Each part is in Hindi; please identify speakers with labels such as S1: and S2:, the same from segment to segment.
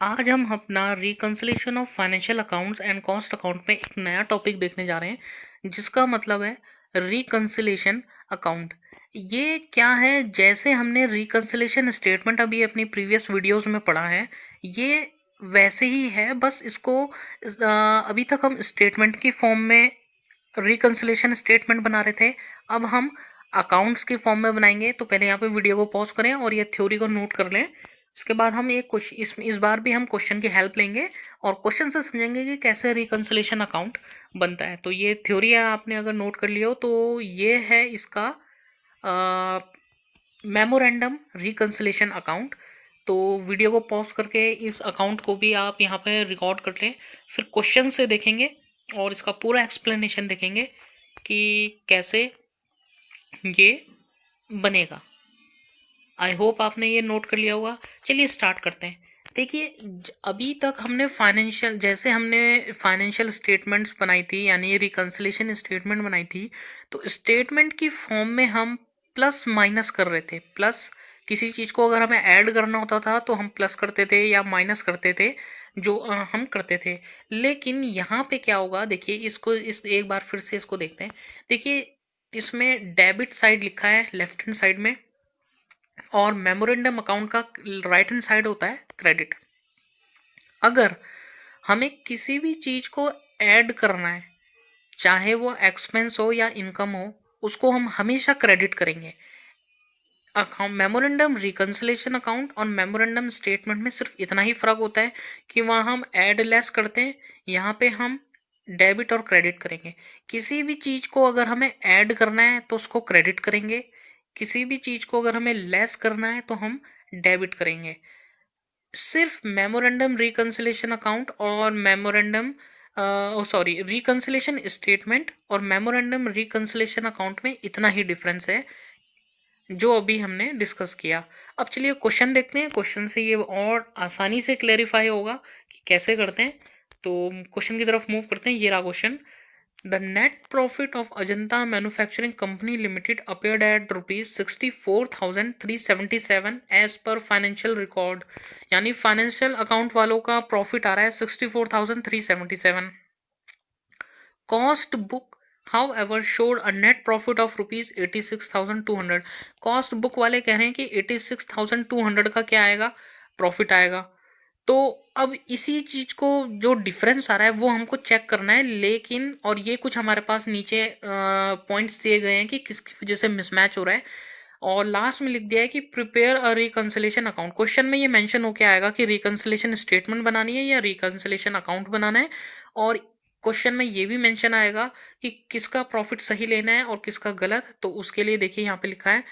S1: आज हम अपना reconciliation of financial accounts and cost account में एक नया टॉपिक देखने जा रहे हैं जिसका मतलब है रिकन्सिलिएशन अकाउंट। ये क्या है? जैसे हमने रिकन्सिलिएशन स्टेटमेंट अभी अपनी प्रीवियस वीडियोस में पढ़ा है, ये वैसे ही है। बस इसको अभी तक हम स्टेटमेंट की फॉर्म में रिकन्सिलिएशन स्टेटमेंट बना रहे थे। अब हम अकाउंट्स की फॉर्म में बनाएंगे। तो पहले यहाँ पे वीडियो को पॉज करें और ये थ्योरी को नोट कर लें। इसके बाद हम एक क्वेश्चन इस बार भी हम क्वेश्चन की हेल्प लेंगे और क्वेश्चन से समझेंगे कि कैसे रिकन्सिलिएशन अकाउंट बनता है। तो ये थ्योरी है, आपने अगर नोट कर लिया हो तो ये है इसका मेमोरेंडम रिकन्सिलिएशन अकाउंट। तो वीडियो को पॉज करके इस अकाउंट को भी आप यहाँ पे रिकॉर्ड कर लें, फिर क्वेश्चन से देखेंगे और इसका पूरा एक्सप्लेनेशन देखेंगे कि कैसे ये बनेगा। आई होप आपने ये नोट कर लिया होगा। चलिए स्टार्ट करते हैं। देखिए, अभी तक हमने फाइनेंशियल स्टेटमेंट्स बनाई थी, यानी रिकन्सिलिएशन स्टेटमेंट बनाई थी। तो स्टेटमेंट की फॉर्म में हम प्लस माइनस कर रहे थे। प्लस किसी चीज़ को अगर हमें ऐड करना होता था तो हम प्लस करते थे या माइनस करते थे, जो हम करते थे। लेकिन यहाँ पे क्या होगा, देखिए इसको एक बार फिर से इसको देखते हैं। देखिए, इसमें डेबिट साइड लिखा है लेफ्ट हैंड साइड में, और मेमोरेंडम अकाउंट का राइट हैंड साइड होता है क्रेडिट। अगर हमें किसी भी चीज को ऐड करना है, चाहे वो एक्सपेंस हो या इनकम हो, उसको हम हमेशा क्रेडिट करेंगे। अकाउंट मेमोरेंडम रिकन्सिलिएशन अकाउंट और मेमोरेंडम स्टेटमेंट में सिर्फ इतना ही फर्क होता है कि वहाँ हम ऐड लेस करते हैं, यहाँ पे हम डेबिट और क्रेडिट करेंगे। किसी भी चीज़ को अगर हमें ऐड करना है तो उसको क्रेडिट करेंगे, किसी भी चीज़ को अगर हमें लेस करना है तो हम डेबिट करेंगे। सिर्फ मेमोरेंडम रिकन्सिलिएशन अकाउंट और रिकन्सिलिएशन स्टेटमेंट और मेमोरेंडम रिकन्सिलिएशन अकाउंट में इतना ही डिफरेंस है जो अभी हमने डिस्कस किया। अब चलिए क्वेश्चन देखते हैं। क्वेश्चन से ये और आसानी से क्लेरिफाई होगा कि कैसे करते हैं। तो क्वेश्चन की तरफ मूव करते हैं। ये रहा question. The net profit of Ajanta manufacturing company limited appeared at ₹64,377 as per financial record. यानी फाइनेंशियल अकाउंट वालों का प्रॉफिट आ रहा है 64,377। Cost book however showed a net profit of ₹86,200। Cost book वाले कह रहे हैं कि 86,200 का क्या आएगा, प्रॉफिट आएगा। तो अब इसी चीज को जो डिफरेंस आ रहा है वो हमको चेक करना है। लेकिन और ये कुछ हमारे पास नीचे पॉइंट्स दिए गए हैं कि किसकी वजह से मिसमैच हो रहा है, और लास्ट में लिख दिया है कि prepare a reconciliation account. Question में ये मेंशन होके आएगा कि रिकन्सिलिएशन स्टेटमेंट बनानी है या रिकन्सिलिएशन अकाउंट बनाना है, और क्वेश्चन में ये भी मेंशन आएगा कि किसका प्रॉफिट सही लेना है और किसका गलत। तो उसके लिए देखिए यहाँ पे लिखा है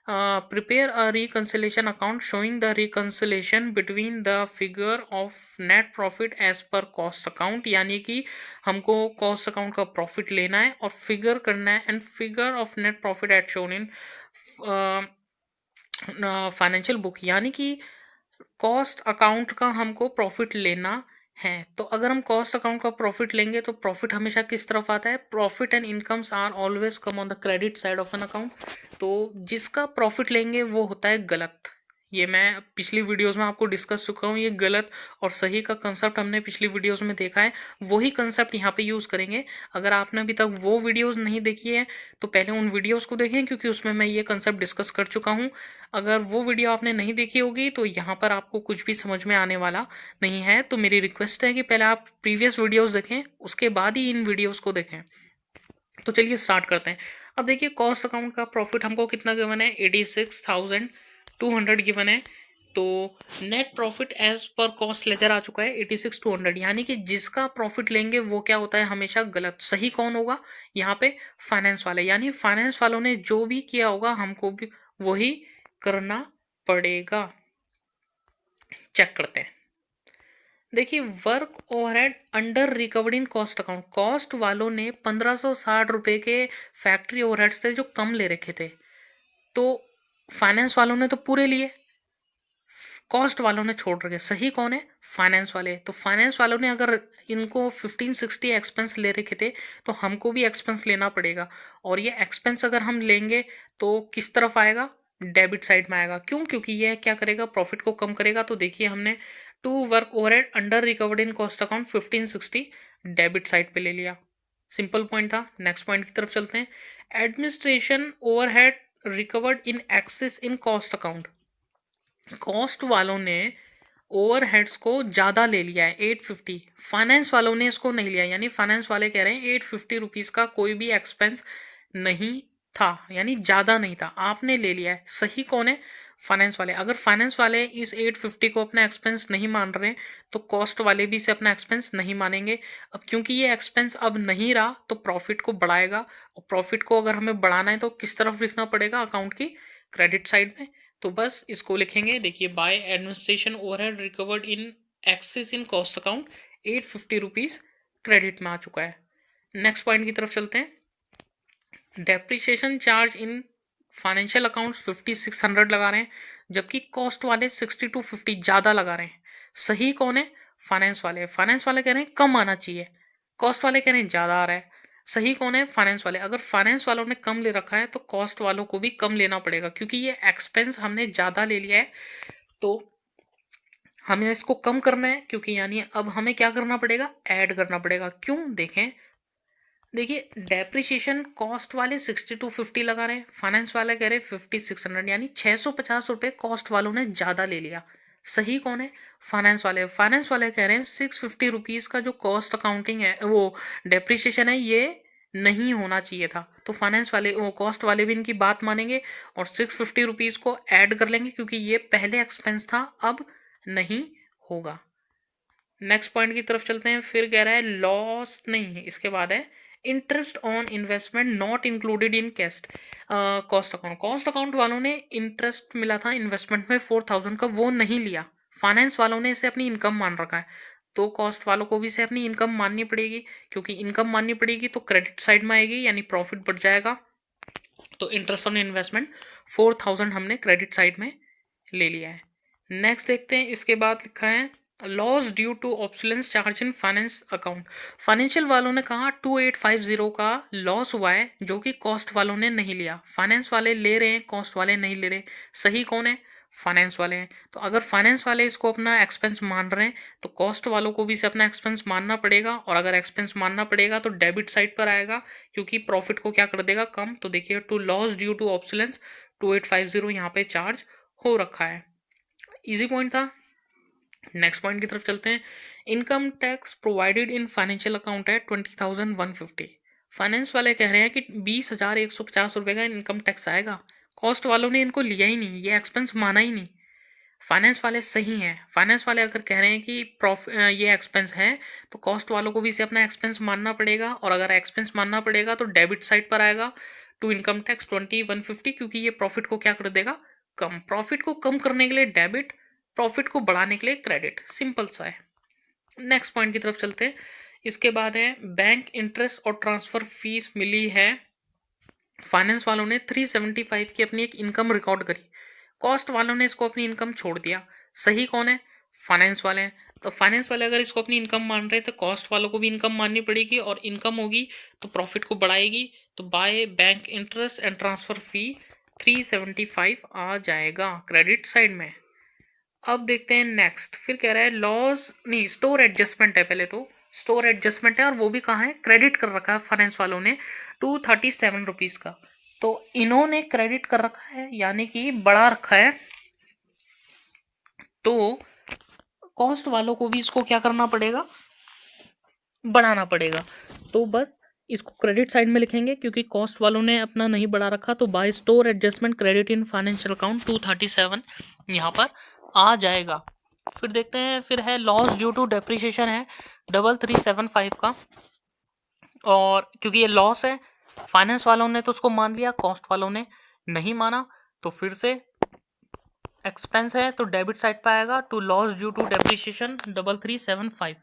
S1: prepare a reconciliation account showing the reconciliation between the figure of net profit as per cost account. यानी कि हमको कॉस्ट अकाउंट का प्रॉफिट लेना है और फिगर करना है, and figure of net profit at shown in financial book. यानी कि कॉस्ट अकाउंट का हमको प्रॉफिट लेना है। तो अगर हम कॉस्ट अकाउंट का प्रॉफिट लेंगे तो प्रॉफिट हमेशा किस तरफ आता है, profit and incomes are always come on the credit side of an account. तो जिसका प्रॉफिट लेंगे वो होता है गलत। ये मैं पिछली वीडियोस में आपको डिस्कस चुका हूँ। ये गलत और सही का कंसेप्ट हमने पिछली वीडियोस में देखा है, वही कंसेप्ट यहाँ पे यूज़ करेंगे। अगर आपने अभी तक वो वीडियोस नहीं देखी है तो पहले उन वीडियोस को देखें, क्योंकि उसमें मैं ये कंसेप्ट डिस्कस कर चुका हूँ। अगर वो वीडियो आपने नहीं देखी होगी तो यहाँ पर आपको कुछ भी समझ में आने वाला नहीं है। तो मेरी रिक्वेस्ट है कि पहले आप प्रीवियस वीडियोस देखें, उसके बाद ही इन वीडियोस को देखें। तो चलिए स्टार्ट करते हैं। अब देखिए, कॉस्ट अकाउंट का प्रॉफिट हमको कितना गिवन है, 86,200 गिवन है। तो net profit as per cost ledger आ चुका है 86,200। यानी कि जिसका प्रॉफिट लेंगे वो क्या होता है, हमेशा गलत। सही कौन होगा यहाँ पे, फाइनेंस वाले। यानी फाइनेंस वालों ने जो भी किया होगा हमको भी वही करना पड़ेगा। चेक करते हैं। देखिए, work overhead under recovered in cost account. Cost वालों ने 1560 रुपए के फैक्ट्री ओवरहेड्स थे जो कम ले रखे थे, तो फाइनेंस वालों ने तो पूरे लिए, कॉस्ट वालों ने छोड़ रखे। सही कौन है, फाइनेंस वाले। तो फाइनेंस वालों ने अगर इनको 1560 एक्सपेंस ले रखे थे तो हमको भी एक्सपेंस लेना पड़ेगा। और ये एक्सपेंस अगर हम लेंगे तो किस तरफ आएगा, डेबिट साइड में आएगा। क्यों? क्योंकि यह क्या करेगा, प्रॉफिट को कम करेगा। तो देखिए, हमने to work overhead under recovered in cost account 1560 debit side पे ले लिया। सिंपल पॉइंट था। नेक्स्ट पॉइंट की तरफ चलते हैं। Administration overhead recovered in excess in cost account. Cost वालों ने ओवरहेड्स को ज़्यादा ले लिया है 850, फाइनेंस वालों ने इसको नहीं लिया, यानी फाइनेंस वाले कह रहे हैं 850 रुपीज़ का कोई भी एक्सपेंस नहीं था, यानी ज़्यादा नहीं था, आपने ले लिया है। सही कौन है? फाइनेंस वाले। अगर फाइनेंस वाले इस 850 को अपना एक्सपेंस नहीं मान रहे तो कॉस्ट वाले भी इसे अपना एक्सपेंस नहीं मानेंगे। अब क्योंकि ये एक्सपेंस अब नहीं रहा तो प्रॉफिट को बढ़ाएगा, और प्रॉफिट को अगर हमें बढ़ाना है तो किस तरफ लिखना पड़ेगा? अकाउंट की क्रेडिट साइड में। तो बस इसको लिखेंगे, देखिए by administration overhead recovered in excess in cost account 850 rupees credit में आ चुका है। नेक्स्ट पॉइंट की तरफ चलते हैं। Depreciation charge in financial accounts 5600 लगा रहे हैं, जबकि कॉस्ट वाले 6250 ज़्यादा लगा रहे हैं। सही कौन है? फाइनेंस वाले। फाइनेंस वाले कह रहे हैं कम आना चाहिए, कॉस्ट वाले कह रहे हैं ज़्यादा आ रहा है। सही कौन है? फाइनेंस वाले। अगर फाइनेंस वालों ने कम ले रखा है तो कॉस्ट वालों को भी कम लेना पड़ेगा, क्योंकि ये एक्सपेंस हमने ज़्यादा ले लिया है तो हमें इसको कम करना है, क्योंकि यानी अब हमें क्या करना पड़ेगा? ऐड करना पड़ेगा। क्यों? देखें, देखिए डेप्रिसिएशन कॉस्ट वाले 6250 लगा रहे हैं, फाइनेंस वाले कह रहे हैं 5600, यानी 650 रुपये कॉस्ट वालों ने ज़्यादा ले लिया। सही कौन है? फाइनेंस वाले। फाइनेंस वाले कह रहे हैं 650 रुपीज़ का जो कॉस्ट अकाउंटिंग है, वो डेप्रिसिएशन है, ये नहीं होना चाहिए था। तो फाइनेंस वाले, वो कॉस्ट वाले भी इनकी बात मानेंगे और 650 रुपीज़ को ऐड कर लेंगे, क्योंकि ये पहले एक्सपेंस था, अब नहीं होगा। नेक्स्ट पॉइंट की तरफ चलते हैं। फिर कह रहा है लॉस नहीं, इसके बाद है interest on investment not included in cost cost account. Cost account वालों ने इंटरेस्ट मिला था इन्वेस्टमेंट में 4000 का, वो नहीं लिया। फाइनेंस वालों ने इसे अपनी इनकम मान रखा है, तो कॉस्ट वालों को भी इसे अपनी इनकम माननी पड़ेगी, क्योंकि इनकम माननी पड़ेगी तो क्रेडिट साइड में आएगी, यानी प्रॉफिट बढ़ जाएगा। तो इंटरेस्ट ऑन इन्वेस्टमेंट 4000 हमने क्रेडिट साइड में ले लिया है। नेक्स्ट देखते हैं, इसके बाद लिखा है loss due to obsolescence charge in finance account. Financial वालों ने कहा 2850 का लॉस हुआ है, जो कि कॉस्ट वालों ने नहीं लिया। फाइनेंस वाले ले रहे हैं, कॉस्ट वाले नहीं ले रहे। सही कौन है? फाइनेंस वाले हैं। तो अगर फाइनेंस वाले इसको अपना एक्सपेंस मान रहे हैं तो कॉस्ट वालों को भी इसे अपना एक्सपेंस मानना पड़ेगा, और अगर एक्सपेंस मानना पड़ेगा तो डेबिट साइड पर आएगा, क्योंकि प्रॉफिट को क्या कर देगा? कम। तो देखिए to loss due to obsolescence 2850 यहाँ पे चार्ज हो रखा है। इजी पॉइंट था। नेक्स्ट पॉइंट की तरफ चलते हैं। Income tax provided in financial account है 20,150। फाइनेंस वाले कह रहे हैं कि 20,150 रुपये का इनकम टैक्स आएगा, कॉस्ट वालों ने इनको लिया ही नहीं, ये एक्सपेंस माना ही नहीं। फाइनेंस वाले सही हैं। फाइनेंस वाले अगर कह रहे हैं कि ये एक्सपेंस है तो कॉस्ट वालों को भी इसे अपना एक्सपेंस मानना पड़ेगा, और अगर एक्सपेंस मानना पड़ेगा तो डेबिट साइड पर आएगा टू इनकम टैक्स 20,150, क्योंकि ये प्रॉफिट को क्या कर देगा? कम। प्रॉफिट को कम करने के लिए डेबिट, प्रॉफिट को बढ़ाने के लिए क्रेडिट। सिंपल सा है। नेक्स्ट पॉइंट की तरफ चलते हैं। इसके बाद है बैंक इंटरेस्ट और ट्रांसफर फीस मिली है। फाइनेंस वालों ने 375 की अपनी एक इनकम रिकॉर्ड करी, कॉस्ट वालों ने इसको अपनी इनकम छोड़ दिया। सही कौन है? फाइनेंस वाले हैं। तो फाइनेंस वाले अगर इसको अपनी इनकम मान रहे हैं तो कॉस्ट वालों को भी इनकम माननी पड़ेगी, और इनकम होगी तो प्रॉफिट को बढ़ाएगी। तो by bank interest and transfer fee 375 आ जाएगा क्रेडिट साइड में। अब देखते हैं नेक्स्ट। फिर कह रहा है लॉस नहीं, स्टोर एडजस्टमेंट है। पहले तो स्टोर एडजस्टमेंट है, और वो भी कहाँ है? क्रेडिट कर रखा है फाइनेंस वालों ने 237 रुपीज़ का, तो इन्होंने क्रेडिट कर रखा है, यानी कि बढ़ा रखा है। तो कॉस्ट वालों को भी इसको क्या करना पड़ेगा? बढ़ाना पड़ेगा। तो बस इसको क्रेडिट साइड में लिखेंगे, क्योंकि कॉस्ट वालों ने अपना नहीं बढ़ा रखा। तो by store adjustment credit in financial account 237 यहाँ पर आ जाएगा। फिर देखते हैं, फिर है लॉस ड्यू टू डेप्रिसिएशन है 3375 का, और क्योंकि ये लॉस है, फाइनेंस वालों ने तो उसको मान लिया, कॉस्ट वालों ने नहीं माना, तो फिर से एक्सपेंस है तो डेबिट साइड पर आएगा to loss due to depreciation 3375।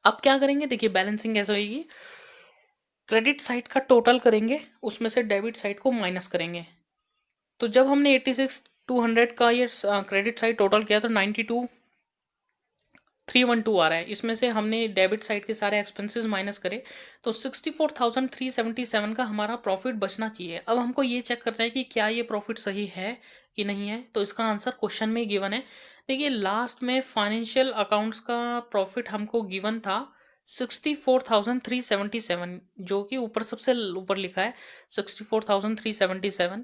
S1: अब क्या करेंगे? देखिए बैलेंसिंग कैसे होगी। क्रेडिट साइड का टोटल करेंगे, उसमें से डेबिट साइड को माइनस करेंगे। तो जब हमने 86,200 का ये क्रेडिट साइड टोटल किया तो 92,312 आ रहा है। इसमें से हमने डेबिट साइड के सारे एक्सपेंसेस माइनस करे तो 64,377 का हमारा प्रॉफिट बचना चाहिए। अब हमको ये चेक करना है कि क्या ये प्रॉफिट सही है कि नहीं है। तो इसका आंसर क्वेश्चन में गिवन है। देखिए लास्ट में फाइनेंशियल अकाउंट्स का प्रॉफिट हमको गिवन था 64,377, जो कि ऊपर सबसे ऊपर लिखा है 64,377।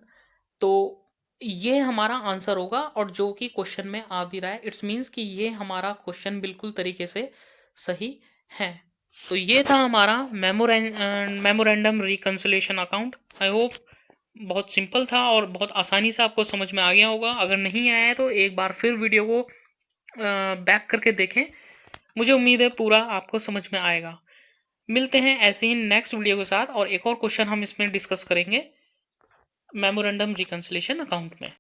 S1: तो ये हमारा आंसर होगा, और जो कि क्वेश्चन में आ भी रहा है, इट्स मीन्स कि ये हमारा क्वेश्चन बिल्कुल तरीके से सही है। तो ये था हमारा memorandum reconciliation account. I hope बहुत सिंपल था और बहुत आसानी से आपको समझ में आ गया होगा। अगर नहीं आया है तो एक बार फिर वीडियो को बैक करके देखें, मुझे उम्मीद है पूरा आपको समझ में आएगा। मिलते हैं ऐसे ही नेक्स्ट वीडियो के साथ, और एक और क्वेश्चन हम इसमें डिस्कस करेंगे मेमोरेंडम रिकंसिलिएशन अकाउंट में।